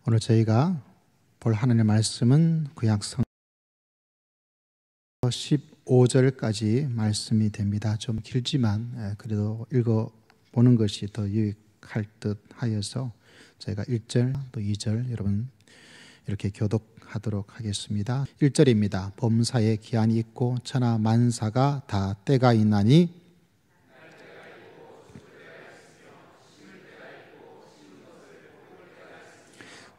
오늘 저희가 볼 하나님의 말씀은 구약성경 15절까지 말씀이 됩니다. 좀 길지만 그래도 읽어보는 것이 더 유익할 듯 하여서 저희가 1절 또 2절 여러분 이렇게 교독하도록 하겠습니다. 1절입니다. 범사에 기한이 있고 천하 만사가 다 때가 있나니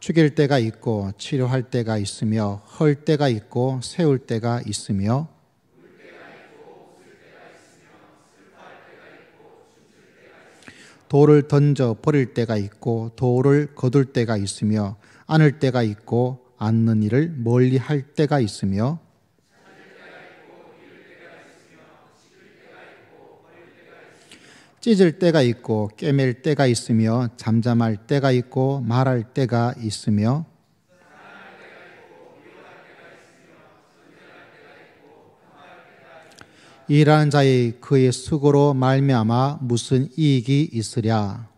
죽일 때가 있고 치료할 때가 있으며 헐 때가 있고 세울 때가 있으며 돌을 던져 버릴 때가 있고 돌을 거둘 때가 있으며 안을 때가 있고 안는 일을 멀리 할 때가 있으며 찢을 때가 있고 꿰맬 때가 있으며 잠잠할 때가 있고 말할 때가 있으며 일하는 자의 그의 수고로 말미암아 무슨 이익이 있으랴.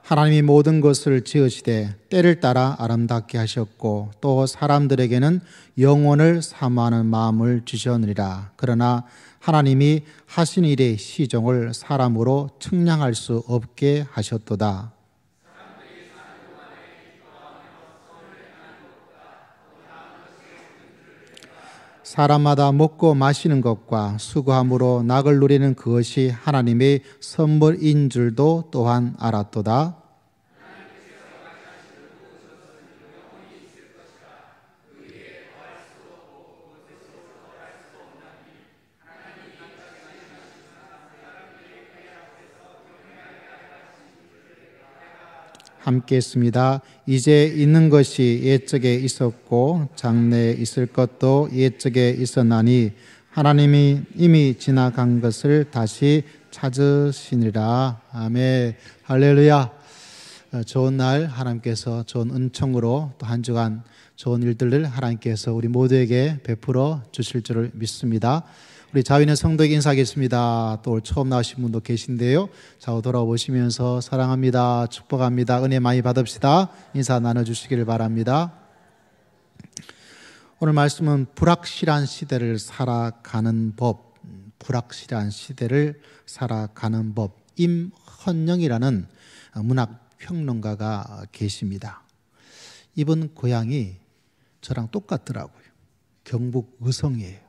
하나님이 모든 것을 지으시되 때를 따라 아름답게 하셨고 또 사람들에게는 영원을 사모하는 마음을 주셨느니라. 그러나 하나님이 하신 일의 시종을 사람으로 측량할 수 없게 하셨도다. 사람마다 먹고 마시는 것과 수고함으로 낙을 누리는 그것이 하나님의 선물인 줄도 또한 알았도다. 함께 했습니다. 이제 있는 것이 옛적에 있었고 장래에 있을 것도 옛적에 있었나니 하나님이 이미 지나간 것을 다시 찾으시니라. 아멘. 할렐루야. 좋은 날 하나님께서 좋은 은총으로 또 한 주간 좋은 일들을 하나님께서 우리 모두에게 베풀어 주실 줄을 믿습니다. 우리 자유인의 성도에게 인사하겠습니다. 또 처음 나오신 분도 계신데요. 좌우 돌아보시면서 사랑합니다. 축복합니다. 은혜 많이 받읍시다. 인사 나눠주시기를 바랍니다. 오늘 말씀은 불확실한 시대를 살아가는 법, 불확실한 시대를 살아가는 법, 임헌영이라는 문학평론가가 계십니다. 이분 고향이 저랑 똑같더라고요. 경북 의성이에요.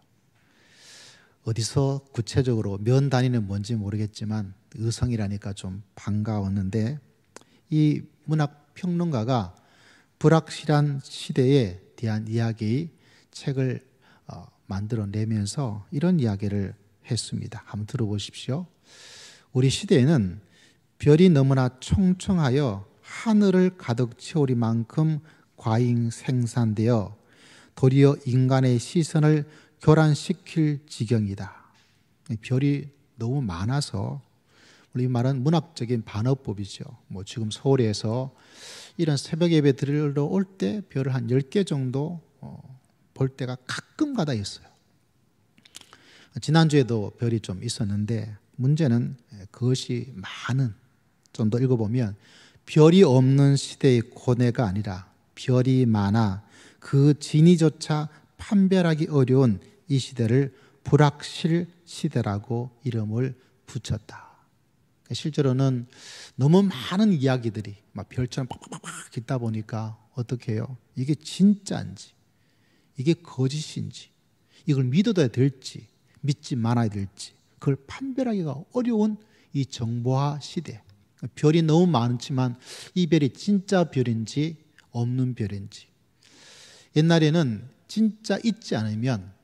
어디서 구체적으로 면 단위는 뭔지 모르겠지만 의성이라니까 좀 반가웠는데 이 문학평론가가 불확실한 시대에 대한 이야기 책을 만들어내면서 이런 이야기를 했습니다. 한번 들어보십시오. 우리 시대에는 별이 너무나 총총하여 하늘을 가득 채우리만큼 과잉 생산되어 도리어 인간의 시선을 교란시킬 지경이다. 별이 너무 많아서 우리 말은 문학적인 반어법이죠. 뭐 지금 서울에서 이런 새벽 예배 드리러 올 때 별을 한 10개 정도 볼 때가 가끔 가다 있어요. 지난주에도 별이 좀 있었는데 문제는 그것이 많은, 좀 더 읽어보면 별이 없는 시대의 고뇌가 아니라 별이 많아 그 진위조차 판별하기 어려운 이 시대를 불확실 시대라고 이름을 붙였다. 실제로는 너무 많은 이야기들이 막 별처럼 팍팍팍 있다 보니까 어떻게 해요? 이게 진짜인지, 이게 거짓인지, 이걸 믿어야 될지, 믿지 말아야 될지, 그걸 판별하기가 어려운 이 정보화 시대. 별이 너무 많지만 이 별이 진짜 별인지 없는 별인지. 옛날에는 진짜 있지 않으면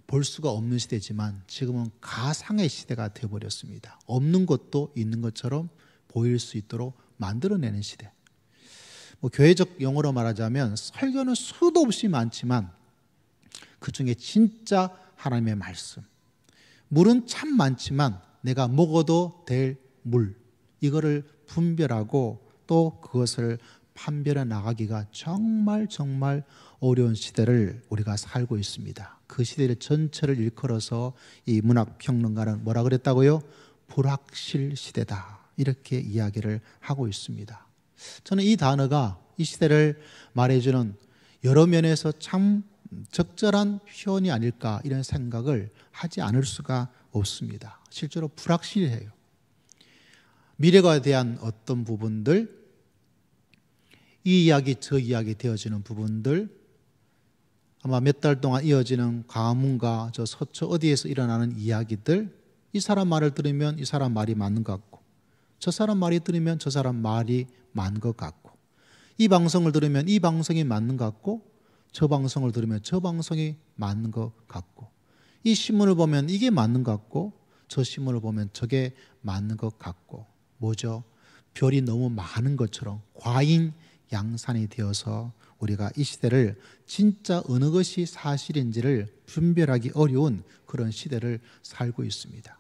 볼 수가 없는 시대지만 지금은 가상의 시대가 되어버렸습니다. 없는 것도 있는 것처럼 보일 수 있도록 만들어내는 시대. 뭐 교회적 용어로 말하자면 설교는 수도 없이 많지만 그 중에 진짜 하나님의 말씀. 물은 참 많지만 내가 먹어도 될 물. 이거를 분별하고 또 그것을 판별해 나가기가 정말 어려운 시대를 우리가 살고 있습니다. 그 시대의 전체를 일컬어서 이 문학평론가는 뭐라 그랬다고요? 불확실 시대다. 이렇게 이야기를 하고 있습니다. 저는 이 단어가 이 시대를 말해주는 여러 면에서 참 적절한 표현이 아닐까 이런 생각을 하지 않을 수가 없습니다. 실제로 불확실해요. 미래에 대한 어떤 부분들, 이 이야기 저 이야기 되어지는 부분들, 아마 몇 달 동안 이어지는 가문과 저 서초 어디에서 일어나는 이야기들, 이 사람 말을 들으면 이 사람 말이 맞는 것 같고, 저 사람 말이 들으면 저 사람 말이 맞는 것 같고, 이 방송을 들으면 이 방송이 맞는 것 같고, 저 방송을 들으면 저 방송이 맞는 것 같고, 이 신문을 보면 이게 맞는 것 같고, 저 신문을 보면 저게 맞는 것 같고, 뭐죠? 별이 너무 많은 것처럼 과잉 양산이 되어서 우리가 이 시대를 진짜 어느 것이 사실인지를 분별하기 어려운 그런 시대를 살고 있습니다.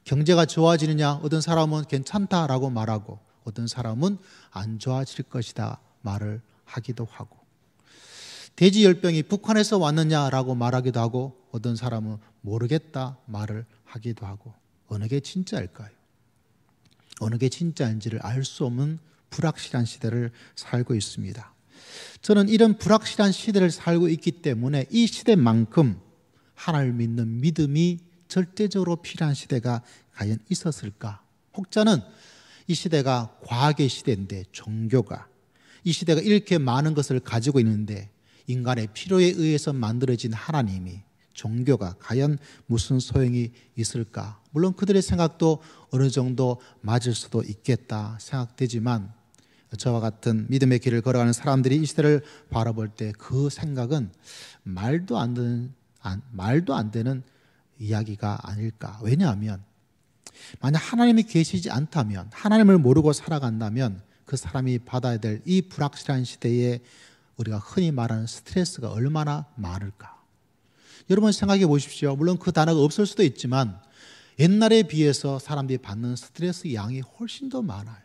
경제가 좋아지느냐, 어떤 사람은 괜찮다라고 말하고 어떤 사람은 안 좋아질 것이다 말을 하기도 하고, 돼지열병이 북한에서 왔느냐라고 말하기도 하고 어떤 사람은 모르겠다 말을 하기도 하고, 어느 게 진짜일까요? 어느 게 진짜인지를 알 수 없는 불확실한 시대를 살고 있습니다. 저는 이런 불확실한 시대를 살고 있기 때문에 이 시대만큼 하나님을 믿는 믿음이 절대적으로 필요한 시대가 과연 있었을까? 혹자는 이 시대가 과학의 시대인데, 종교가 이 시대가 이렇게 많은 것을 가지고 있는데 인간의 필요에 의해서 만들어진 하나님이, 종교가 과연 무슨 소용이 있을까? 물론 그들의 생각도 어느 정도 맞을 수도 있겠다 생각되지만, 저와 같은 믿음의 길을 걸어가는 사람들이 이 시대를 바라볼 때 그 생각은 말도 안 되는 이야기가 아닐까. 왜냐하면 만약 하나님이 계시지 않다면, 하나님을 모르고 살아간다면 그 사람이 받아야 될 이 불확실한 시대에 우리가 흔히 말하는 스트레스가 얼마나 많을까. 여러분 생각해 보십시오. 물론 그 단어가 없을 수도 있지만 옛날에 비해서 사람들이 받는 스트레스 양이 훨씬 더 많아요.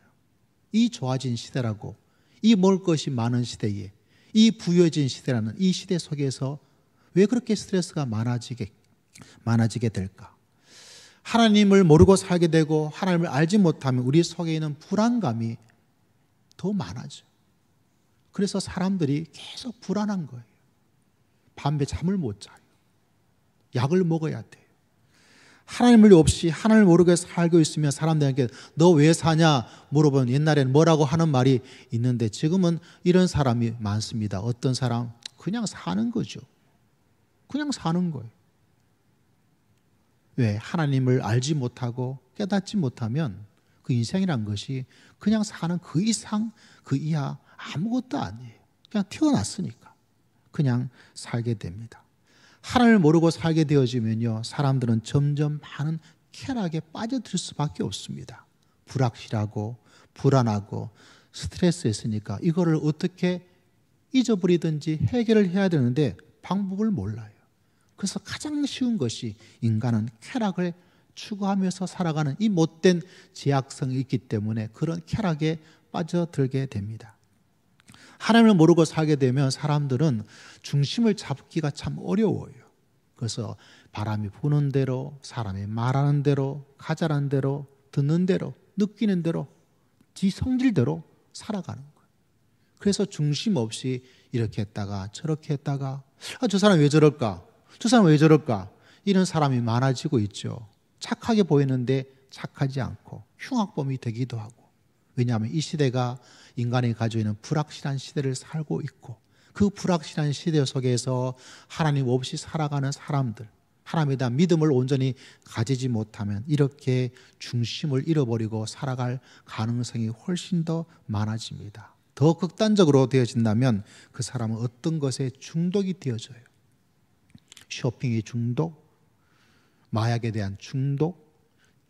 이 좋아진 시대라고, 이 먹을 것이 많은 시대에, 이 부유해진 시대라는 이 시대 속에서 왜 그렇게 스트레스가 많아지게 될까? 하나님을 모르고 살게 되고 하나님을 알지 못하면 우리 속에 있는 불안감이 더 많아져요. 그래서 사람들이 계속 불안한 거예요. 밤에 잠을 못 자요. 약을 먹어야 돼요. 하나님을 없이 하나님을 모르게 살고 있으면 사람들에게 너 왜 사냐 물어보면 옛날에는 뭐라고 하는 말이 있는데, 지금은 이런 사람이 많습니다. 어떤 사람? 그냥 사는 거죠. 그냥 사는 거예요. 왜? 하나님을 알지 못하고 깨닫지 못하면 그 인생이란 것이 그냥 사는 그 이상 그 이하 아무것도 아니에요. 그냥 태어났으니까 그냥 살게 됩니다. 하나님을 모르고 살게 되어지면요, 사람들은 점점 많은 쾌락에 빠져들 수밖에 없습니다. 불확실하고 불안하고 스트레스에 있으니까 이거를 어떻게 잊어버리든지 해결을 해야 되는데 방법을 몰라요. 그래서 가장 쉬운 것이 인간은 쾌락을 추구하면서 살아가는 이 못된 제약성이 있기 때문에 그런 쾌락에 빠져들게 됩니다. 하나님을 모르고 살게 되면 사람들은 중심을 잡기가 참 어려워요. 그래서 바람이 부는 대로, 사람이 말하는 대로, 가자란 대로, 듣는 대로, 느끼는 대로, 지 성질대로 살아가는 거예요. 그래서 중심 없이 이렇게 했다가 저렇게 했다가 저 사람 왜 저럴까? 저 사람 왜 저럴까? 이런 사람이 많아지고 있죠. 착하게 보이는데 착하지 않고 흉악범이 되기도 하고. 왜냐하면 이 시대가 인간이 가지고 있는 불확실한 시대를 살고 있고, 그 불확실한 시대 속에서 하나님 없이 살아가는 사람들, 하나님에 대한 믿음을 온전히 가지지 못하면 이렇게 중심을 잃어버리고 살아갈 가능성이 훨씬 더 많아집니다. 더 극단적으로 되어진다면 그 사람은 어떤 것에 중독이 되어져요. 쇼핑의 중독, 마약에 대한 중독,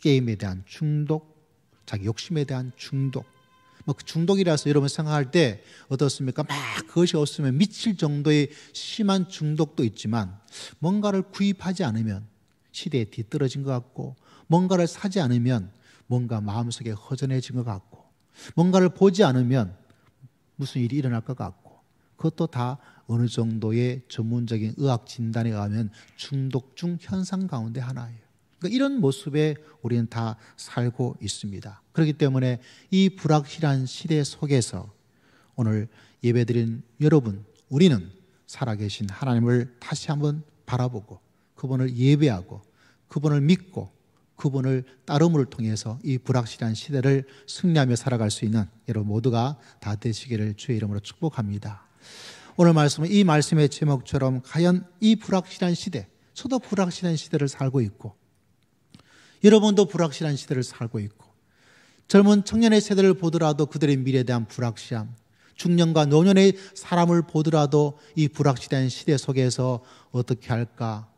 게임에 대한 중독, 자기 욕심에 대한 중독. 그 중독이라서 여러분 생각할 때 어떻습니까? 막 그것이 없으면 미칠 정도의 심한 중독도 있지만, 뭔가를 구입하지 않으면 시대에 뒤떨어진 것 같고, 뭔가를 사지 않으면 뭔가 마음속에 허전해진 것 같고, 뭔가를 보지 않으면 무슨 일이 일어날 것 같고, 그것도 다 어느 정도의 전문적인 의학 진단에 의하면 중독중 현상 가운데 하나예요. 그러니까 이런 모습에 우리는 다 살고 있습니다. 그렇기 때문에 이 불확실한 시대 속에서 오늘 예배드린 여러분, 우리는 살아계신 하나님을 다시 한번 바라보고 그분을 예배하고 그분을 믿고 그분을 따름을 통해서 이 불확실한 시대를 승리하며 살아갈 수 있는 여러분 모두가 다 되시기를 주의 이름으로 축복합니다. 오늘 말씀은 이 말씀의 제목처럼 과연 이 불확실한 시대, 저도 불확실한 시대를 살고 있고 여러분도 불확실한 시대를 살고 있고 젊은 청년의 세대를 보더라도 그들의 미래에 대한 불확실함, 중년과 노년의 사람을 보더라도 이 불확실한 시대 속에서 어떻게 할까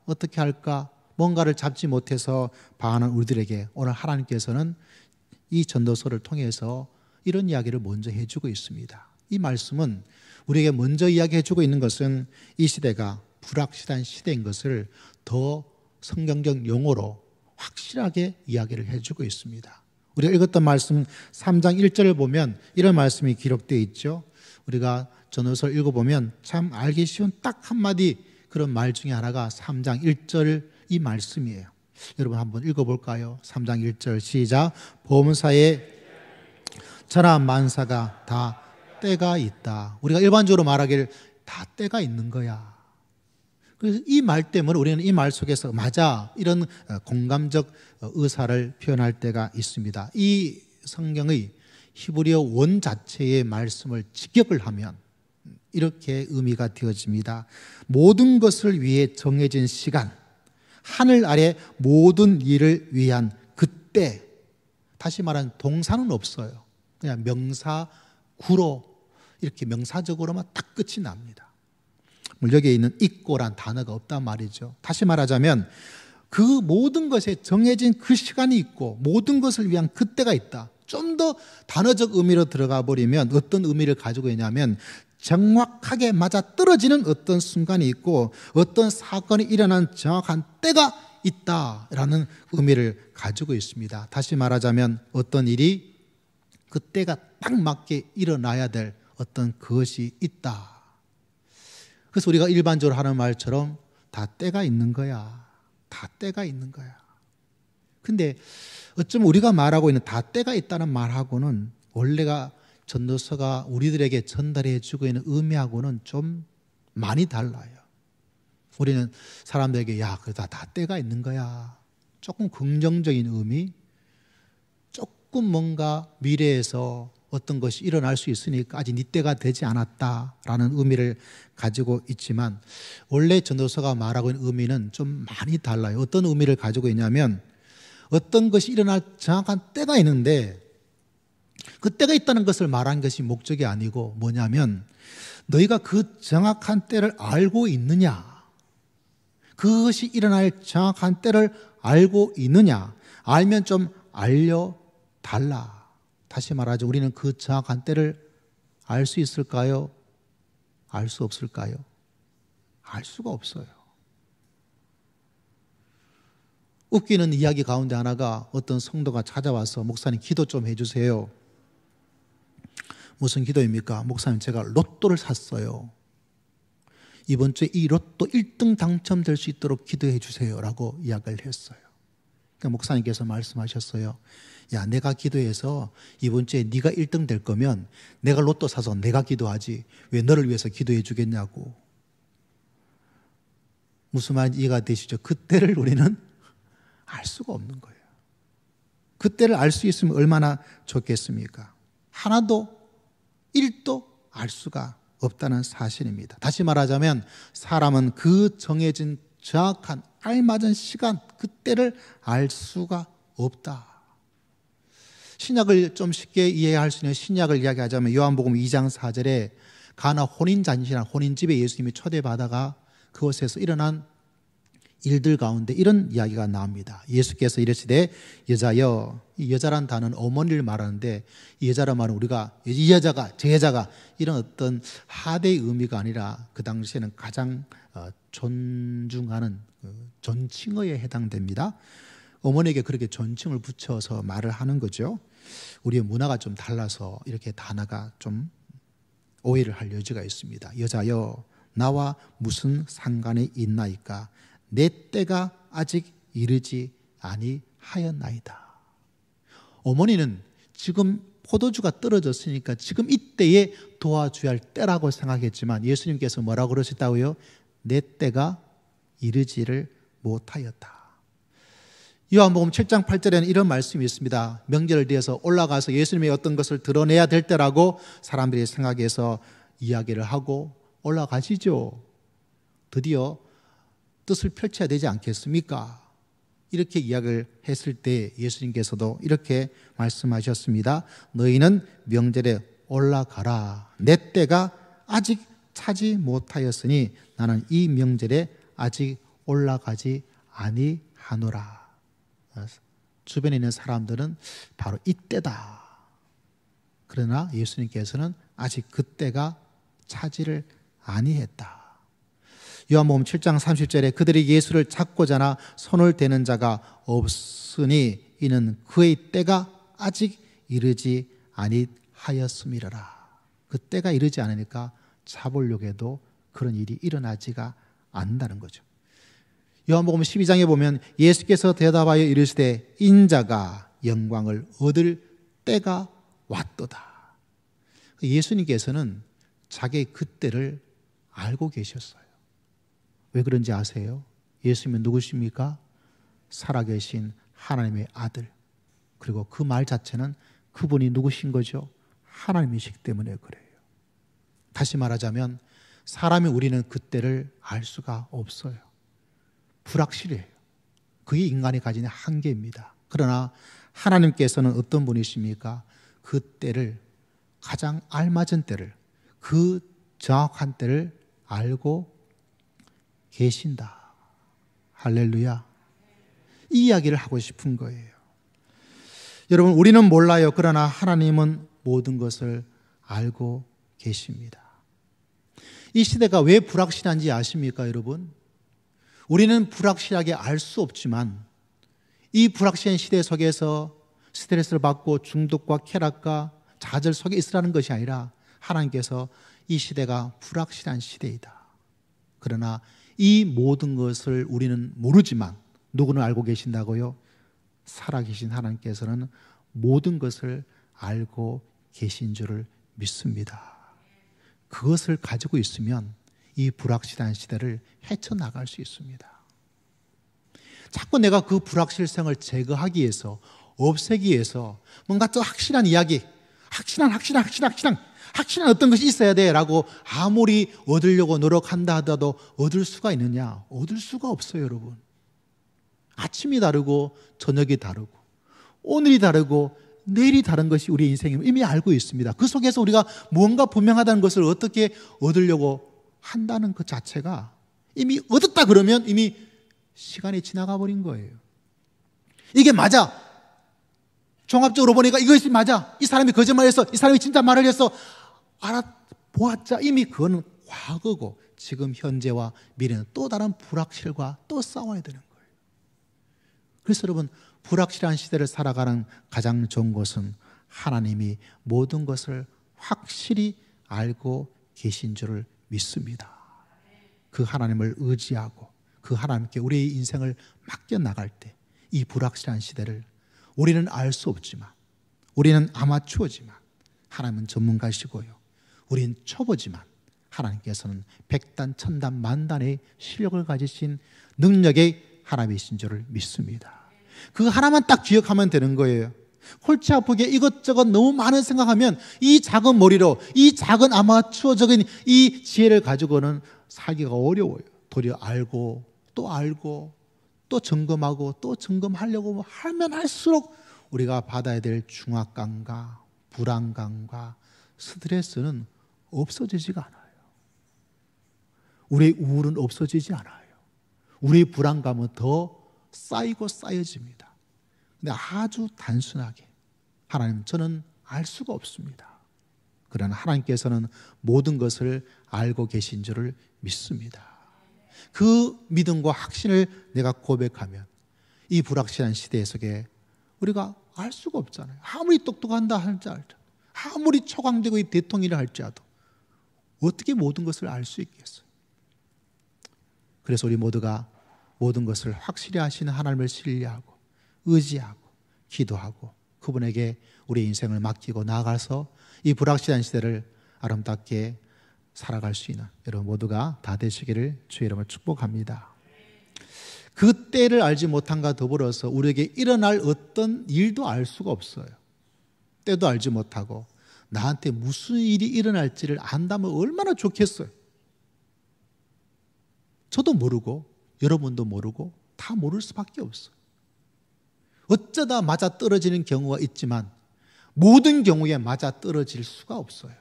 뭔가를 잡지 못해서 방황하는 우리들에게 오늘 하나님께서는 이 전도서를 통해서 이런 이야기를 먼저 해주고 있습니다. 이 말씀은 우리에게 먼저 이야기해주고 있는 것은 이 시대가 불확실한 시대인 것을 더 성경적 용어로 확실하게 이야기를 해주고 있습니다. 우리가 읽었던 말씀 3장 1절을 보면 이런 말씀이 기록되어 있죠. 우리가 전도서를 읽어보면 참 알기 쉬운 딱 한마디 그런 말 중에 하나가 3장 1절 이 말씀이에요. 여러분 한번 읽어볼까요? 3장 1절 시작. 보험사에 천하 만사가 다 때가 있다. 우리가 일반적으로 말하기를 다 때가 있는 거야. 그래서 이 말 때문에 우리는 이 말 속에서 맞아 이런 공감적 의사를 표현할 때가 있습니다. 이 성경의 히브리어 원 자체의 말씀을 직역을 하면 이렇게 의미가 되어집니다. 모든 것을 위해 정해진 시간, 하늘 아래 모든 일을 위한 그때. 다시 말하면 동사는 없어요. 그냥 명사, 구로 이렇게 명사적으로만 딱 끝이 납니다. 여기에 있는 있고란 단어가 없단 말이죠. 다시 말하자면 그 모든 것에 정해진 그 시간이 있고 모든 것을 위한 그때가 있다. 좀 더 단어적 의미로 들어가 버리면 어떤 의미를 가지고 있냐면 정확하게 맞아떨어지는 어떤 순간이 있고 어떤 사건이 일어난 정확한 때가 있다라는 의미를 가지고 있습니다. 다시 말하자면 어떤 일이 그 때가 딱 맞게 일어나야 될 어떤 것이 있다. 그래서 우리가 일반적으로 하는 말처럼 다 때가 있는 거야. 다 때가 있는 거야. 근데 어쩌면 우리가 말하고 있는 다 때가 있다는 말하고는 원래가 전도서가 우리들에게 전달해 주고 있는 의미하고는 좀 많이 달라요. 우리는 사람들에게 야, 그다 때가 있는 거야. 조금 긍정적인 의미, 조금 뭔가 미래에서 어떤 것이 일어날 수 있으니까 아직 네 때가 되지 않았다라는 의미를 가지고 있지만 원래 전도서가 말하고 있는 의미는 좀 많이 달라요. 어떤 의미를 가지고 있냐면 어떤 것이 일어날 정확한 때가 있는데 그 때가 있다는 것을 말한 것이 목적이 아니고 뭐냐면 너희가 그 정확한 때를 알고 있느냐, 그것이 일어날 정확한 때를 알고 있느냐, 알면 좀 알려달라. 다시 말하죠. 우리는 그 정확한 때를 알 수 있을까요? 알 수 없을까요? 알 수가 없어요. 웃기는 이야기 가운데 하나가 어떤 성도가 찾아와서 목사님 기도 좀 해주세요. 무슨 기도입니까? 목사님 제가 로또를 샀어요. 이번 주에 이 로또 1등 당첨될 수 있도록 기도해 주세요 라고 이야기를 했어요. 그러니까 목사님께서 말씀하셨어요. 야, 내가 기도해서 이번 주에 네가 1등 될 거면 내가 로또 사서 내가 기도하지 왜 너를 위해서 기도해 주겠냐고. 무슨 말인지 이해가 되시죠? 그때를 우리는 알 수가 없는 거예요. 그때를 알 수 있으면 얼마나 좋겠습니까? 하나도 1도 알 수가 없다는 사실입니다. 다시 말하자면 사람은 그 정해진 정확한 알맞은 시간, 그때를 알 수가 없다. 신약을 좀 쉽게 이해할 수 있는 신약을 이야기하자면 요한복음 2장 4절에 가나 혼인잔치나 혼인집에 예수님이 초대받아가 그곳에서 일어난 일들 가운데 이런 이야기가 나옵니다. 예수께서 이르시되 여자여, 이 여자란 단어는 어머니를 말하는데 이 여자란 말은 우리가 이 여자가 저 여자가 이런 어떤 하대의 의미가 아니라 그 당시에는 가장 존중하는 존칭어에 해당됩니다. 어머니에게 그렇게 존칭을 붙여서 말을 하는 거죠. 우리의 문화가 좀 달라서 이렇게 단어가 좀 오해를 할 여지가 있습니다. 여자여, 나와 무슨 상관이 있나이까? 내 때가 아직 이르지 아니하였나이다. 어머니는 지금 포도주가 떨어졌으니까 지금 이때에 도와줘야 할 때라고 생각했지만 예수님께서 뭐라고 그러셨다고요? 내 때가 이르지를 못하였다. 요한복음 7장 8절에는 이런 말씀이 있습니다. 명절을 뒤에서 올라가서 예수님의 어떤 것을 드러내야 될 때라고 사람들이 생각해서 이야기를 하고 올라가시죠. 드디어 뜻을 펼쳐야 되지 않겠습니까? 이렇게 이야기를 했을 때 예수님께서도 이렇게 말씀하셨습니다. 너희는 명절에 올라가라. 내 때가 아직 차지 못하였으니 나는 이 명절에 아직 올라가지 아니하노라. 주변에 있는 사람들은 바로 이때다. 그러나 예수님께서는 아직 그때가 차지를 아니했다. 요한복음 7장 30절에 그들이 예수를 잡고자 하나 손을 대는 자가 없으니 이는 그의 때가 아직 이르지 아니하였음이라. 그 때가 이르지 않으니까 잡으려고 해도 그런 일이 일어나지가 않는다는 거죠. 요한복음 12장에 보면 예수께서 대답하여 이르시되 인자가 영광을 얻을 때가 왔도다. 예수님께서는 자기의 그때를 알고 계셨어요. 왜 그런지 아세요? 예수님은 누구십니까? 살아계신 하나님의 아들. 그리고 그 말 자체는 그분이 누구신 거죠? 하나님이시기 때문에 그래요. 다시 말하자면 사람이 우리는 그때를 알 수가 없어요. 불확실해요. 그게 인간이 가진 한계입니다. 그러나 하나님께서는 어떤 분이십니까? 그 때를, 가장 알맞은 때를, 그 정확한 때를 알고 계신다. 할렐루야. 이 이야기를 하고 싶은 거예요. 여러분, 우리는 몰라요. 그러나 하나님은 모든 것을 알고 계십니다. 이 시대가 왜 불확실한지 아십니까, 여러분? 우리는 불확실하게 알 수 없지만 이 불확실한 시대 속에서 스트레스를 받고 중독과 쾌락과 좌절 속에 있으라는 것이 아니라 하나님께서 이 시대가 불확실한 시대이다. 그러나 이 모든 것을 우리는 모르지만 누구는 알고 계신다고요? 살아계신 하나님께서는 모든 것을 알고 계신 줄을 믿습니다. 그것을 가지고 있으면 이 불확실한 시대를 헤쳐나갈 수 있습니다. 자꾸 내가 그 불확실성을 제거하기 위해서, 없애기 위해서 뭔가 또 확실한 이야기, 확실한 어떤 것이 있어야 돼 라고 아무리 얻으려고 노력한다 하더라도 얻을 수가 있느냐? 얻을 수가 없어요, 여러분. 아침이 다르고 저녁이 다르고 오늘이 다르고 내일이 다른 것이 우리 인생임을 이미 알고 있습니다. 그 속에서 우리가 무언가 분명하다는 것을 어떻게 얻으려고 한다는 것 자체가 이미 얻었다 그러면 이미 시간이 지나가 버린 거예요. 이게 맞아. 종합적으로 보니까 이것이 맞아. 이 사람이 거짓말했어. 이 사람이 진짜 말을 했어. 알아보았자 이미 그거는 과거고 지금 현재와 미래는 또 다른 불확실과 또 싸워야 되는 거예요. 그래서 여러분, 불확실한 시대를 살아가는 가장 좋은 것은 하나님이 모든 것을 확실히 알고 계신 줄을 믿습니다. 그 하나님을 의지하고 그 하나님께 우리의 인생을 맡겨나갈 때 이 불확실한 시대를 우리는 알 수 없지만, 우리는 아마추어지만 하나님은 전문가시고요, 우리는 초보지만 하나님께서는 백단, 천단, 만단의 실력을 가지신 능력의 하나님이신 줄을 믿습니다. 그 하나만 딱 기억하면 되는 거예요. 골치 아프게 이것저것 너무 많은 생각하면 이 작은 머리로, 이 작은 아마추어적인 이 지혜를 가지고는 살기가 어려워요. 도리어 알고 또 점검하고 또 점검하려고 하면 할수록 우리가 받아야 될 중압감과 불안감과 스트레스는 없어지지가 않아요. 우리의 우울은 없어지지 않아요. 우리의 불안감은 더 쌓이고 쌓여집니다. 근데 아주 단순하게 하나님, 저는 알 수가 없습니다. 그러나 하나님께서는 모든 것을 알고 계신 줄을 믿습니다. 그 믿음과 확신을 내가 고백하면 이 불확실한 시대 속에 우리가 알 수가 없잖아요. 아무리 똑똑한다 할지라도, 아무리 초강되고 이 대통령이라 할지라도 어떻게 모든 것을 알 수 있겠어요? 그래서 우리 모두가 모든 것을 확실히 하시는 하나님을 신뢰하고 의지하고 기도하고 그분에게 우리 인생을 맡기고 나아가서 이 불확실한 시대를 아름답게 살아갈 수 있는 여러분 모두가 다 되시기를 주의 이름으로 축복합니다. 그 때를 알지 못함과 더불어서 우리에게 일어날 어떤 일도 알 수가 없어요. 때도 알지 못하고 나한테 무슨 일이 일어날지를 안다면 얼마나 좋겠어요. 저도 모르고 여러분도 모르고 다 모를 수밖에 없어요. 어쩌다 맞아 떨어지는 경우가 있지만 모든 경우에 맞아 떨어질 수가 없어요.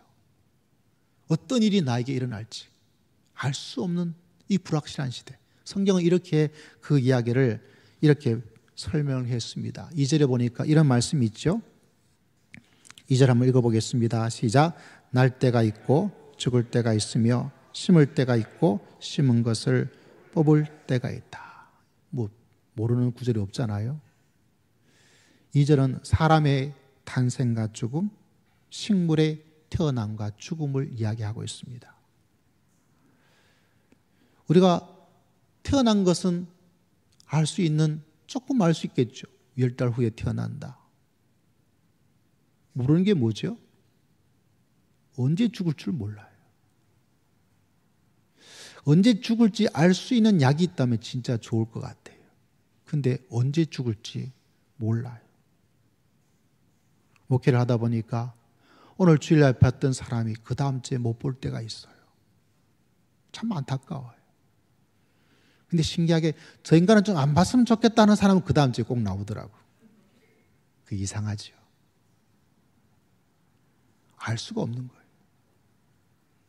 어떤 일이 나에게 일어날지 알 수 없는 이 불확실한 시대. 성경은 이렇게 그 이야기를 이렇게 설명을 했습니다. 2절에 보니까 이런 말씀이 있죠. 2절 한번 읽어보겠습니다. 시작. 날 때가 있고 죽을 때가 있으며 심을 때가 있고 심은 것을 뽑을 때가 있다. 뭐 모르는 구절이 없잖아요. 2절은 사람의 탄생과 죽음, 식물의 태어남과 죽음을 이야기하고 있습니다. 우리가 태어난 것은 알 수 있는, 조금 알 수 있겠죠. 10달 후에 태어난다. 모르는 게 뭐죠? 언제 죽을 줄 몰라요. 언제 죽을지 알 수 있는 약이 있다면 진짜 좋을 것 같아요. 근데 언제 죽을지 몰라요. 목회를 하다 보니까 오늘 주일날 봤던 사람이 그 다음 주에 못 볼 때가 있어요. 참 안타까워요. 근데 신기하게 저 인간은 좀 안 봤으면 좋겠다는 사람은 그 다음 주에 꼭 나오더라고. 그 이상하죠. 알 수가 없는 거예요.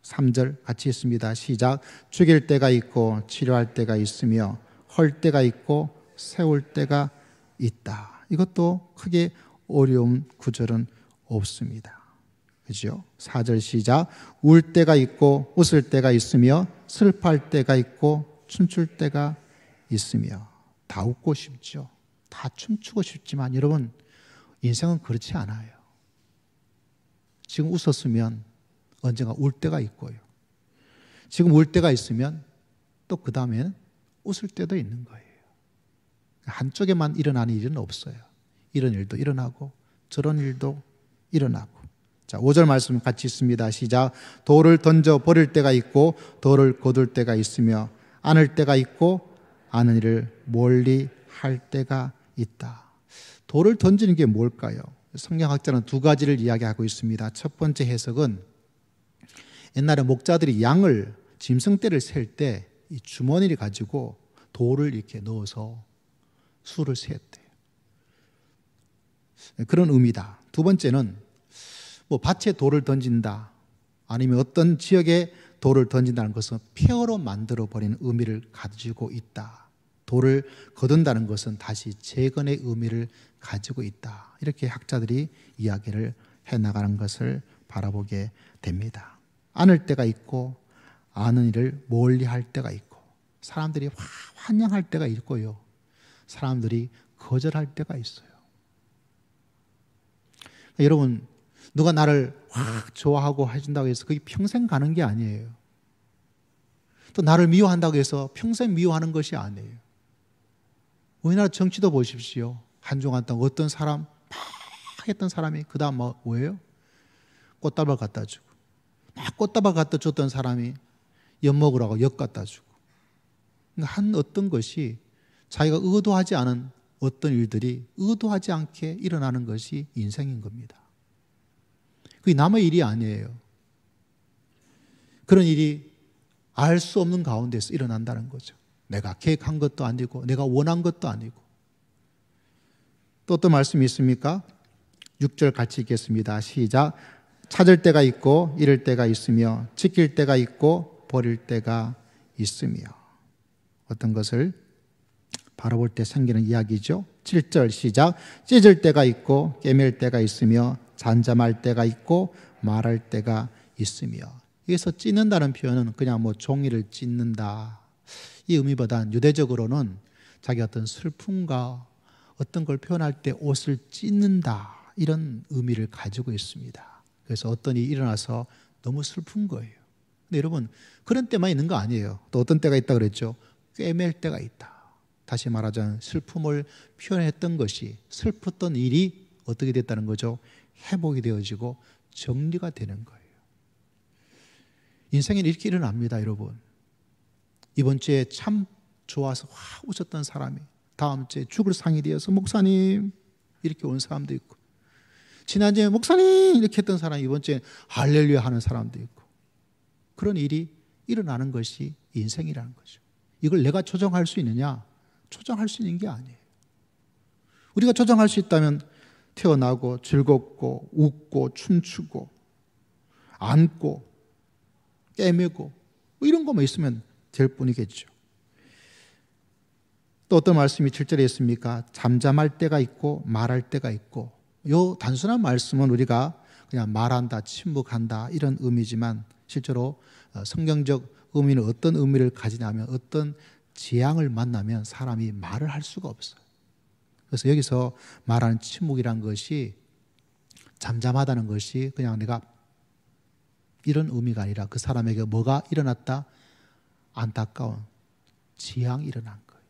3절 같이 있습니다. 시작. 죽일 때가 있고 치료할 때가 있으며 헐 때가 있고 세울 때가 있다. 이것도 크게 어려운 구절은 없습니다. 그죠? 4절 시작. 울 때가 있고 웃을 때가 있으며 슬퍼할 때가 있고 춤출 때가 있으며. 다 웃고 싶죠. 다 춤추고 싶지만 여러분 인생은 그렇지 않아요. 지금 웃었으면 언젠가 울 때가 있고요. 지금 울 때가 있으면 또 그 다음에는 웃을 때도 있는 거예요. 한쪽에만 일어나는 일은 없어요. 이런 일도 일어나고 저런 일도 일어나고. 자, 5절 말씀 같이 있습니다. 시작. 돌을 던져 버릴 때가 있고 돌을 거둘 때가 있으며 안을 때가 있고 아는 일을 멀리 할 때가 있다. 돌을 던지는 게 뭘까요? 성경학자는 두 가지를 이야기하고 있습니다. 첫 번째 해석은 옛날에 목자들이 양을 짐승떼를 셀 때 이 주머니를 가지고 돌을 이렇게 넣어서 수를 셌대요. 그런 의미다. 두 번째는 뭐 밭에 돌을 던진다 아니면 어떤 지역에 돌을 던진다는 것은 폐허로 만들어버리는 의미를 가지고 있다. 돌을 거둔다는 것은 다시 재건의 의미를 가지고 있다. 이렇게 학자들이 이야기를 해나가는 것을 바라보게 됩니다. 안을 때가 있고 아는 일을 멀리 할 때가 있고 사람들이 환영할 때가 있고요. 사람들이 거절할 때가 있어요. 여러분 누가 나를 확 좋아하고 해준다고 해서 그게 평생 가는 게 아니에요. 또 나를 미워한다고 해서 평생 미워하는 것이 아니에요. 우리나라 정치도 보십시오. 한동안 동안 어떤 사람 막 했던 사람이 그 다음 뭐예요? 꽃다발 갖다 주고 막 꽃다발 갖다 줬던 사람이 엿 먹으라고 엿 갖다 주고 한 어떤 것이 자기가 의도하지 않은 어떤 일들이 의도하지 않게 일어나는 것이 인생인 겁니다. 그게 남의 일이 아니에요. 그런 일이 알 수 없는 가운데서 일어난다는 거죠. 내가 계획한 것도 아니고 내가 원한 것도 아니고. 또 어떤 말씀이 있습니까? 6절 같이 읽겠습니다. 시작. 찾을 때가 있고 잃을 때가 있으며 지킬 때가 있고 버릴 때가 있으며. 어떤 것을 바라볼 때 생기는 이야기죠. 7절 시작. 찢을 때가 있고 깨맬 때가 있으며 잠잠할 때가 있고 말할 때가 있으며. 여기서 찢는다는 표현은 그냥 뭐 종이를 찢는다 이 의미보다는 유대적으로는 자기 어떤 슬픔과 어떤 걸 표현할 때 옷을 찢는다 이런 의미를 가지고 있습니다. 그래서 어떤 일이 일어나서 너무 슬픈 거예요. 근데 여러분 그런 때만 있는 거 아니에요. 또 어떤 때가 있다 그랬죠. 꿰맬 때가 있다. 다시 말하자면 슬픔을 표현했던 것이, 슬펐던 일이 어떻게 됐다는 거죠? 회복이 되어지고 정리가 되는 거예요. 인생엔 이렇게 일어납니다, 여러분. 이번 주에 참 좋아서 확 웃었던 사람이 다음 주에 죽을 상이 되어서 목사님 이렇게 온 사람도 있고, 지난주에 목사님 이렇게 했던 사람이 이번 주에 할렐루야 하는 사람도 있고, 그런 일이 일어나는 것이 인생이라는 거죠. 이걸 내가 조정할 수 있느냐? 조정할 수 있는 게 아니에요. 우리가 조정할 수 있다면 태어나고 즐겁고 웃고 춤추고 안고 깨매고 뭐 이런 것만 있으면 될 뿐이겠죠. 또 어떤 말씀이 7절에 있습니까? 잠잠할 때가 있고 말할 때가 있고, 요 단순한 말씀은 우리가 그냥 말한다, 침묵한다 이런 의미지만 실제로 성경적 의미는 어떤 의미를 가지냐면 어떤 재앙을 만나면 사람이 말을 할 수가 없어요. 그래서 여기서 말하는 침묵이란 것이 잠잠하다는 것이 그냥 내가 이런 의미가 아니라 그 사람에게 뭐가 일어났다? 안타까운 재앙이 일어난 거예요.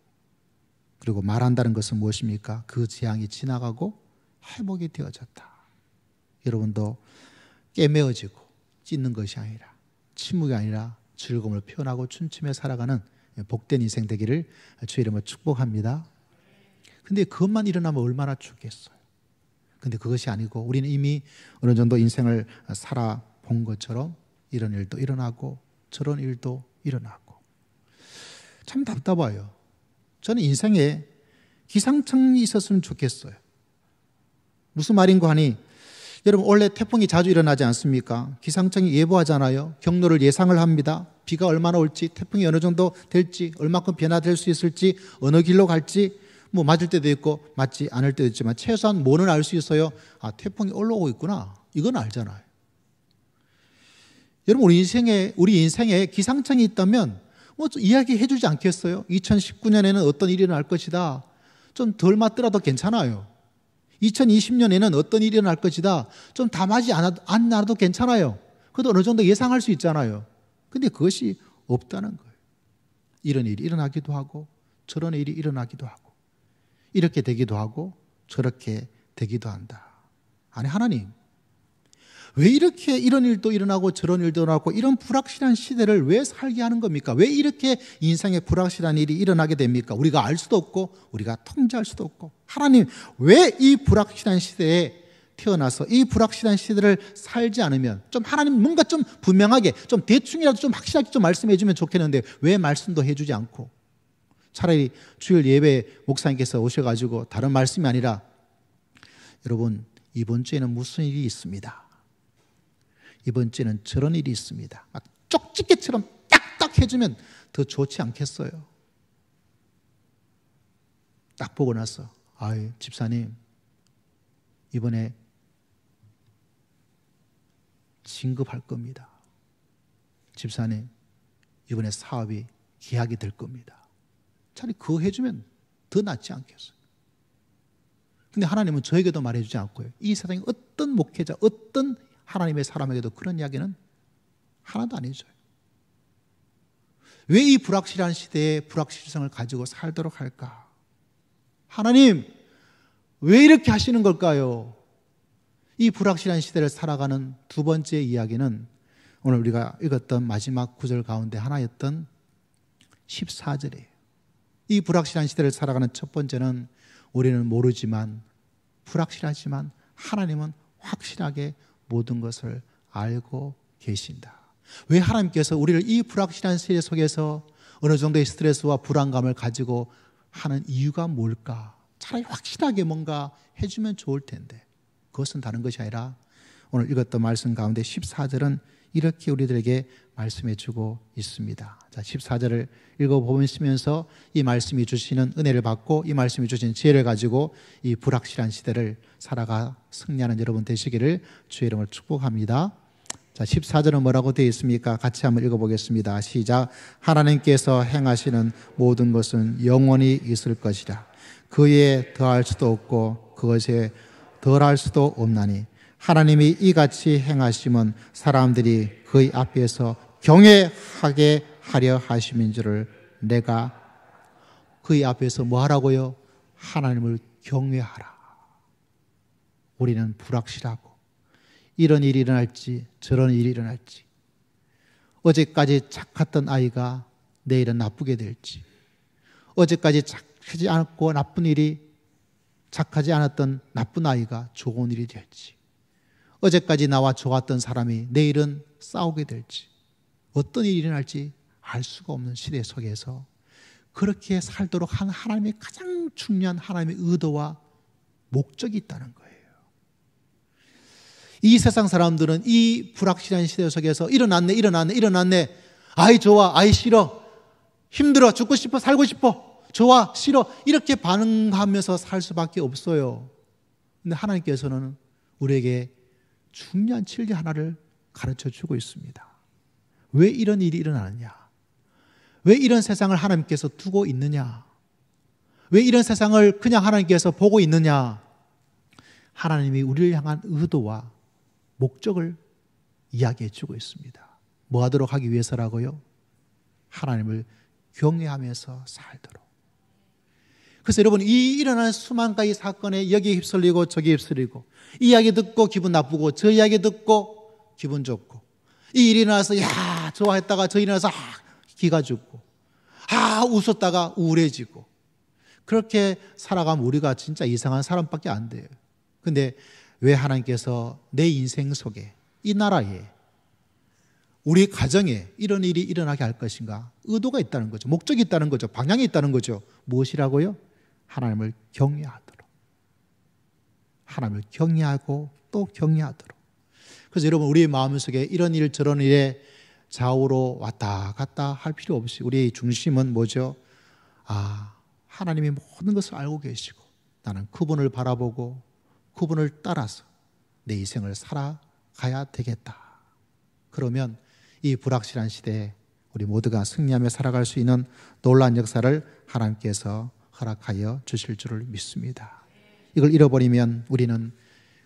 그리고 말한다는 것은 무엇입니까? 그 재앙이 지나가고 회복이 되어졌다. 여러분도 깨매어지고 찢는 것이 아니라, 침묵이 아니라 즐거움을 표현하고 춤추며 살아가는 복된 인생 되기를 주의 이름으로 축복합니다. 근데 그것만 일어나면 얼마나 좋겠어요. 근데 그것이 아니고 우리는 이미 어느 정도 인생을 살아본 것처럼 이런 일도 일어나고 저런 일도 일어나고 참 답답해요. 저는 인생에 기상청이 있었으면 좋겠어요. 무슨 말인고 하니, 여러분 원래 태풍이 자주 일어나지 않습니까? 기상청이 예보하잖아요. 경로를 예상을 합니다. 비가 얼마나 올지, 태풍이 어느 정도 될지, 얼마큼 변화될 수 있을지, 어느 길로 갈지, 뭐 맞을 때도 있고 맞지 않을 때도 있지만 최소한 뭐는 알 수 있어요. 아, 태풍이 올라오고 있구나. 이건 알잖아요. 여러분 우리 인생에 기상청이 있다면 뭐 이야기해 주지 않겠어요? 2019년에는 어떤 일이 일어날 것이다. 좀 덜 맞더라도 괜찮아요. 2020년에는 어떤 일이 일어날 것이다. 좀 다 맞지 않아도 괜찮아요. 그래도 어느 정도 예상할 수 있잖아요. 근데 그것이 없다는 거예요. 이런 일이 일어나기도 하고 저런 일이 일어나기도 하고 이렇게 되기도 하고 저렇게 되기도 한다. 아니, 하나님 왜 이렇게 이런 일도 일어나고 저런 일도 일어나고 이런 불확실한 시대를 왜 살게 하는 겁니까? 왜 이렇게 인생에 불확실한 일이 일어나게 됩니까? 우리가 알 수도 없고 우리가 통제할 수도 없고. 하나님 왜 이 불확실한 시대에 태어나서 이 불확실한 시대를 살지 않으면 좀 하나님 뭔가 좀 분명하게 좀 대충이라도 좀 확실하게 좀 말씀해 주면 좋겠는데 왜 말씀도 해주지 않고 차라리 주일 예배 목사님께서 오셔가지고 다른 말씀이 아니라 여러분 이번 주에는 무슨 일이 있습니다. 이번 주에는 저런 일이 있습니다. 막 쪽집게처럼 딱딱 해주면 더 좋지 않겠어요? 딱 보고 나서 아유 집사님 이번에 진급할 겁니다. 집사님 이번에 사업이 계약이 될 겁니다. 차라리 그거 해주면 더 낫지 않겠어요? 근데 하나님은 저에게도 말해주지 않고요. 이 세상에 어떤 목회자, 어떤 하나님의 사람에게도 그런 이야기는 하나도 안 해줘요. 왜 이 불확실한 시대에 불확실성을 가지고 살도록 할까? 하나님, 왜 이렇게 하시는 걸까요? 이 불확실한 시대를 살아가는 두 번째 이야기는 오늘 우리가 읽었던 마지막 구절 가운데 하나였던 14절이에요. 이 불확실한 시대를 살아가는 첫 번째는 우리는 모르지만 불확실하지만 하나님은 확실하게 모든 것을 알고 계신다. 왜 하나님께서 우리를 이 불확실한 세계 속에서 어느 정도의 스트레스와 불안감을 가지고 하는 이유가 뭘까? 차라리 확실하게 뭔가 해주면 좋을 텐데 그것은 다른 것이 아니라 오늘 읽었던 말씀 가운데 14절은 이렇게 우리들에게 말씀해 주고 있습니다. 자, 14절을 읽어보시면서 이 말씀이 주시는 은혜를 받고 이 말씀이 주신 지혜를 가지고 이 불확실한 시대를 살아가 승리하는 여러분 되시기를 주의 이름으로 축복합니다. 자, 14절은 뭐라고 되어 있습니까? 같이 한번 읽어보겠습니다. 시작. 하나님께서 행하시는 모든 것은 영원히 있을 것이라. 그에 더할 수도 없고 그것에 덜할 수도 없나니 하나님이 이같이 행하심은 사람들이 그의 앞에서 경외하게 하려 하심인 줄을 내가 그의 앞에서 뭐 하라고요? 하나님을 경외하라. 우리는 불확실하고 이런 일이 일어날지 저런 일이 일어날지, 어제까지 착했던 아이가 내일은 나쁘게 될지, 어제까지 착하지 않았고 나쁜 일이 착하지 않았던 나쁜 아이가 좋은 일이 될지, 어제까지 나와 좋았던 사람이 내일은 싸우게 될지, 어떤 일이 일어날지 알 수가 없는 시대 속에서 그렇게 살도록 한 하나님의 가장 중요한 하나님의 의도와 목적이 있다는 거예요. 이 세상 사람들은 이 불확실한 시대 속에서 일어났네, 아이 좋아, 아이 싫어, 힘들어, 죽고 싶어, 살고 싶어, 좋아, 싫어, 이렇게 반응하면서 살 수밖에 없어요. 근데 하나님께서는 우리에게 중요한 진리 하나를 가르쳐 주고 있습니다. 왜 이런 일이 일어나느냐? 왜 이런 세상을 하나님께서 두고 있느냐? 왜 이런 세상을 그냥 하나님께서 보고 있느냐? 하나님이 우리를 향한 의도와 목적을 이야기해 주고 있습니다. 뭐 하도록 하기 위해서라고요? 하나님을 경외하면서 살도록. 그래서 여러분, 이 일어나는 수만 가지 사건에 여기에 휩쓸리고 저기에 휩쓸리고, 이 이야기 듣고 기분 나쁘고 저 이야기 듣고 기분 좋고, 이 일이 일어나서 야 좋아했다가 저 일이 일어나서 기가 죽고, 웃었다가 우울해지고, 그렇게 살아가면 우리가 진짜 이상한 사람밖에 안 돼요. 근데 왜 하나님께서 내 인생 속에, 이 나라에, 우리 가정에 이런 일이 일어나게 할 것인가? 의도가 있다는 거죠. 목적이 있다는 거죠. 방향이 있다는 거죠. 무엇이라고요? 하나님을 경외하도록. 하나님을 경외하고 또 경외하도록. 그래서 여러분, 우리의 마음속에 이런 일 저런 일에 좌우로 왔다 갔다 할 필요 없이 우리의 중심은 뭐죠? 하나님이 모든 것을 알고 계시고 나는 그분을 바라보고 그분을 따라서 내 인생을 살아가야 되겠다. 그러면 이 불확실한 시대에 우리 모두가 승리하며 살아갈 수 있는 놀라운 역사를 하나님께서 허락하여 주실 줄을 믿습니다. 이걸 잃어버리면 우리는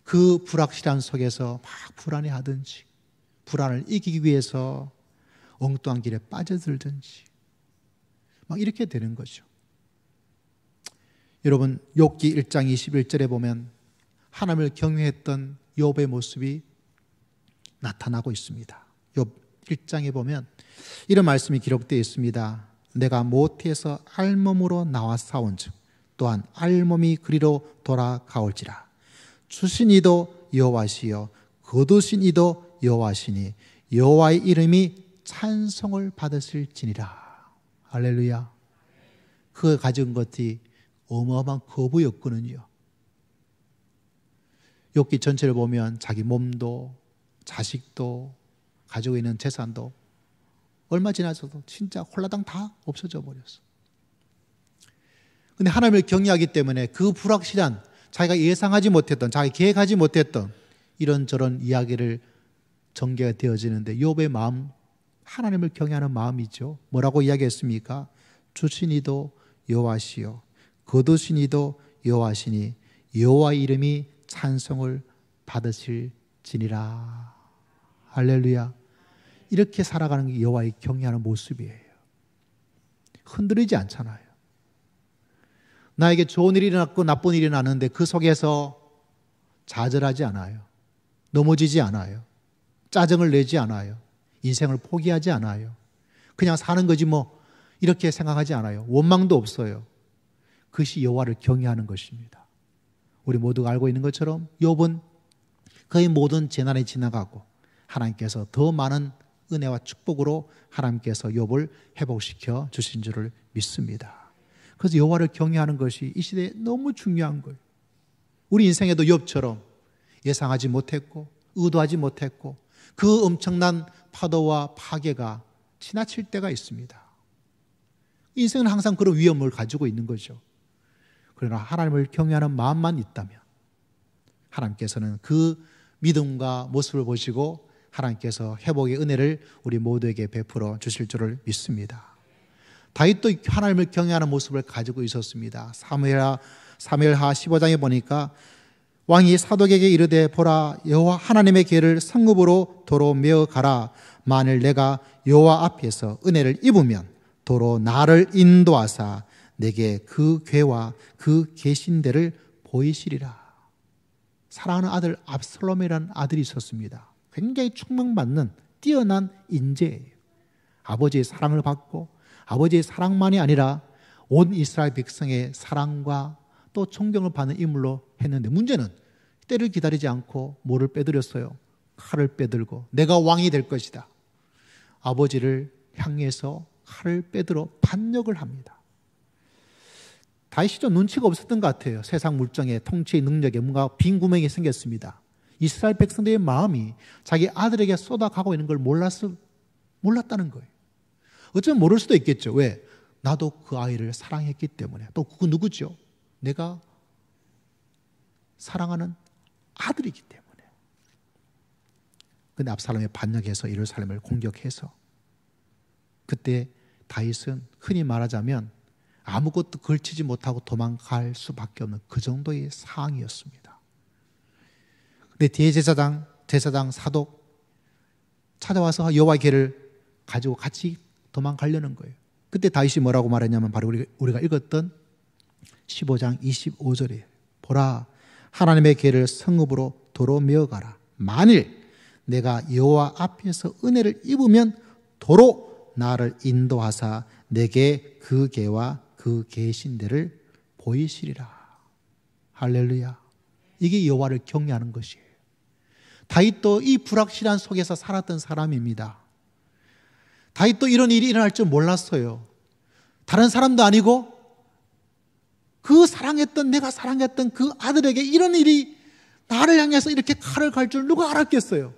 그 불확실한 속에서 막 불안해하든지, 불안을 이기기 위해서 엉뚱한 길에 빠져들든지 막 이렇게 되는 거죠. 여러분, 욥기 1장 21절에 보면 하나님을 경외했던 욥의 모습이 나타나고 있습니다. 욥 1장에 보면 이런 말씀이 기록되어 있습니다. 내가 모태에서 알몸으로 나와 싸운즉 또한 알몸이 그리로 돌아가올지라. 주신 이도 여호와시요 거두신 이도 여호와시니 여호와의 이름이 찬송을 받으실지니라. 할렐루야. 그 가진 것이 어마어마한 거부였거든요. 욥기 전체를 보면 자기 몸도 자식도 가지고 있는 재산도 얼마 지나서도 진짜 홀라당 다 없어져 버렸어. 근데 하나님을 경외하기 때문에 그 불확실한, 자기가 예상하지 못했던, 자기가 계획하지 못했던 이런저런 이야기를 전개가 되어지는데 욥의 마음, 하나님을 경외하는 마음이죠. 뭐라고 이야기했습니까? 주신 이도 여호와시요 거두신 이도 여호와시니 여호와의 이름이 찬송을 받으실지니라. 할렐루야. 이렇게 살아가는 게 여호와의 경외하는 모습이에요. 흔들리지 않잖아요. 나에게 좋은 일이 일어났고 나쁜 일이 일어났는데 그 속에서 좌절하지 않아요. 넘어지지 않아요. 짜증을 내지 않아요. 인생을 포기하지 않아요. 그냥 사는 거지 뭐 이렇게 생각하지 않아요. 원망도 없어요. 그것이 여호와를 경외하는 것입니다. 우리 모두가 알고 있는 것처럼 욥은 그의 모든 재난이 지나가고 하나님께서 더 많은 은혜와 축복으로 하나님께서 욥을 회복시켜 주신 줄을 믿습니다. 그래서 여호와를 경외하는 것이 이 시대에 너무 중요한 거예요. 우리 인생에도 욥처럼 예상하지 못했고 의도하지 못했고 그 엄청난 파도와 파괴가 지나칠 때가 있습니다. 인생은 항상 그런 위험을 가지고 있는 거죠. 그러나 하나님을 경외하는 마음만 있다면 하나님께서는 그 믿음과 모습을 보시고 하나님께서 회복의 은혜를 우리 모두에게 베풀어 주실 줄을 믿습니다. 다윗도 하나님을 경외하는 모습을 가지고 있었습니다. 사무엘하 15장에 보니까 왕이 사독에게 이르되 보라 여호와 하나님의 길을 성읍으로 도로 메어 가라. 만일 내가 여호와 앞에서 은혜를 입으면 도로 나를 인도하사 내게 그 궤와 그 계신대를 보이시리라. 사랑하는 아들 압살롬이라는 아들이 있었습니다. 굉장히 충망받는 뛰어난 인재예요. 아버지의 사랑을 받고 아버지의 사랑만이 아니라 온 이스라엘 백성의 사랑과 또 존경을 받는 인물로 했는데, 문제는 때를 기다리지 않고 뭐를 빼들였어요? 칼을 빼들고 내가 왕이 될 것이다. 아버지를 향해서 칼을 빼들어 반역을 합니다. 다윗이 좀 눈치가 없었던 것 같아요. 세상 물정에 통치의 능력에 뭔가 빈 구멍이 생겼습니다. 이스라엘 백성들의 마음이 자기 아들에게 쏟아가고 있는 걸 몰랐다는 거예요. 어쩌면 모를 수도 있겠죠. 왜? 나도 그 아이를 사랑했기 때문에. 또 그 누구죠? 내가 사랑하는 아들이기 때문에. 근데 압살롬이 반역해서 예루살렘을 공격해서, 그때 다윗은 흔히 말하자면 아무것도 걸치지 못하고 도망갈 수밖에 없는 그 정도의 상황이었습니다. 근데 대제사장 사독 찾아와서 여호와의 궤를 가지고 같이 도망가려는 거예요. 그때 다윗이 뭐라고 말했냐면 바로 우리가 읽었던 15장 25절이에요. 보라, 하나님의 궤를 성읍으로 도로 메어가라. 만일 내가 여호와 앞에서 은혜를 입으면 도로 나를 인도하사 내게 그 궤와 그 계신대를 보이시리라. 할렐루야. 이게 여호와를 경외하는 것이에요. 다윗도 이 불확실한 속에서 살았던 사람입니다. 다윗도 이런 일이 일어날 줄 몰랐어요. 다른 사람도 아니고 내가 사랑했던 그 아들에게 이런 일이 나를 향해서 이렇게 칼을 갈 줄 누가 알았겠어요?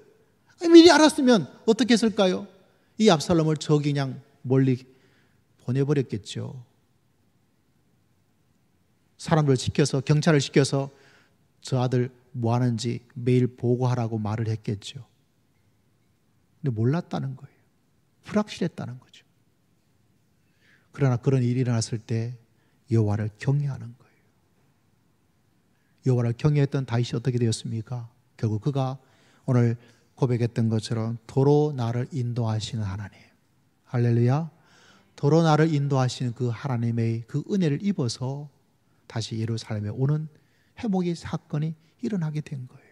미리 알았으면 어떻게 했을까요? 이 압살롬을 저기 그냥 멀리 보내버렸겠죠. 사람들을 시켜서, 경찰을 시켜서 저 아들 뭐 하는지 매일 보고하라고 말을 했겠죠. 근데 몰랐다는 거예요. 불확실했다는 거죠. 그러나 그런 일이 일어났을 때 여호와를 경외하는 거예요. 여호와를 경외했던 다윗이 어떻게 되었습니까? 결국 그가 오늘 고백했던 것처럼 도로 나를 인도하시는 하나님, 할렐루야, 도로 나를 인도하시는 그 하나님의 그 은혜를 입어서 다시 예루살렘에 오는 회복의 사건이 일어나게 된 거예요.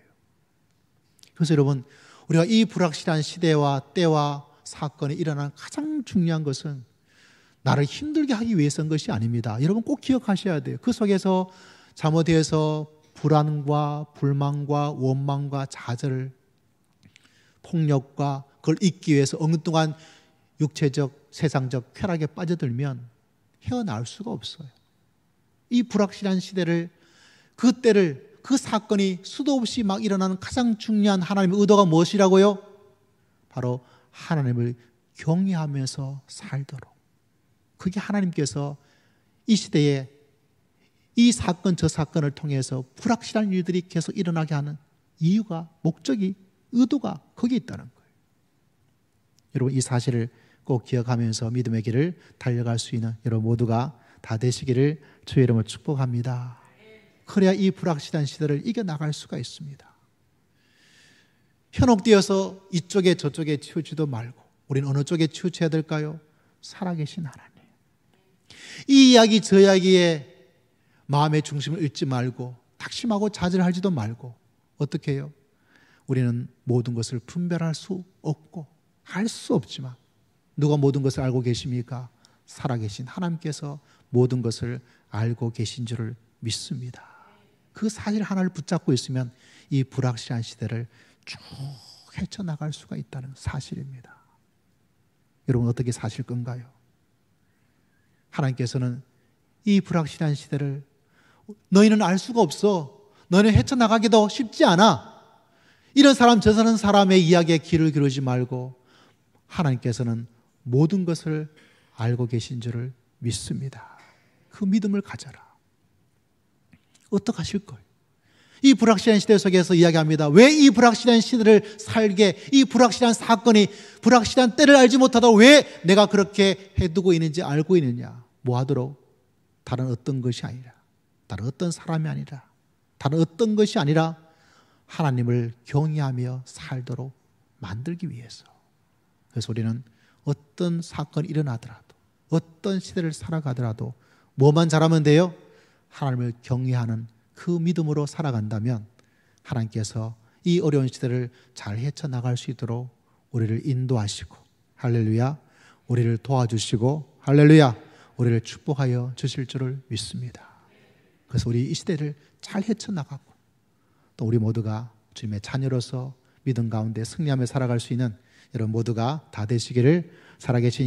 그래서 여러분, 우리가 이 불확실한 시대와 때와 사건이 일어난 가장 중요한 것은 나를 힘들게 하기 위해서인 것이 아닙니다. 여러분 꼭 기억하셔야 돼요. 그 속에서 잘못해서 불안과 불만과 원망과 좌절, 폭력과 그걸 잊기 위해서 엉뚱한 육체적, 세상적 쾌락에 빠져들면 헤어나올 수가 없어요. 이 불확실한 시대를, 그 때를, 그 사건이 수도 없이 막 일어나는 가장 중요한 하나님의 의도가 무엇이라고요? 바로 하나님을 경외하면서 살도록. 그게 하나님께서 이 시대에 이 사건 저 사건을 통해서 불확실한 일들이 계속 일어나게 하는 이유가, 목적이, 의도가 거기에 있다는 거예요. 여러분 이 사실을 꼭 기억하면서 믿음의 길을 달려갈 수 있는 여러분 모두가 다 되시기를 주의 이름으로 축복합니다. 그래야 이 불확실한 시대를 이겨나갈 수가 있습니다. 현혹되어서 이쪽에 저쪽에 치우치도 말고 우리는 어느 쪽에 치우쳐야 될까요? 살아계신 하나님. 이 이야기 저 이야기에 마음의 중심을 잃지 말고 낙심하고 좌절하지도 말고 어떻게 해요? 우리는 모든 것을 분별할 수 없고 알 수 없지만 누가 모든 것을 알고 계십니까? 살아계신 하나님께서 모든 것을 알고 계신 줄을 믿습니다. 그 사실 하나를 붙잡고 있으면 이 불확실한 시대를 쭉 헤쳐나갈 수가 있다는 사실입니다. 여러분 어떻게 사실 건가요? 하나님께서는 이 불확실한 시대를 너희는 알 수가 없어. 너희는 헤쳐나가기도 쉽지 않아. 이런 사람 저 사람의 이야기에 귀를 기울이지 말고 하나님께서는 모든 것을 알고 계신 줄을 믿습니다. 그 믿음을 가져라. 어떻게 하실 거예요? 이 불확실한 시대 속에서 이야기합니다. 왜 이 불확실한 시대를 살게, 이 불확실한 사건이, 불확실한 때를 알지 못하다 왜 내가 그렇게 해두고 있는지 알고 있느냐? 뭐 하도록? 다른 어떤 것이 아니라, 다른 어떤 사람이 아니라, 다른 어떤 것이 아니라 하나님을 경외하며 살도록 만들기 위해서. 그래서 우리는 어떤 사건이 일어나더라도, 어떤 시대를 살아가더라도 뭐만 잘하면 돼요? 하나님을 경외하는 그 믿음으로 살아간다면 하나님께서 이 어려운 시대를 잘 헤쳐나갈 수 있도록 우리를 인도하시고, 할렐루야, 우리를 도와주시고, 할렐루야, 우리를 축복하여 주실 줄을 믿습니다. 그래서 우리 이 시대를 잘 헤쳐나가고 또 우리 모두가 주님의 자녀로서 믿음 가운데 승리하며 살아갈 수 있는 여러분 모두가 다 되시기를 살아계신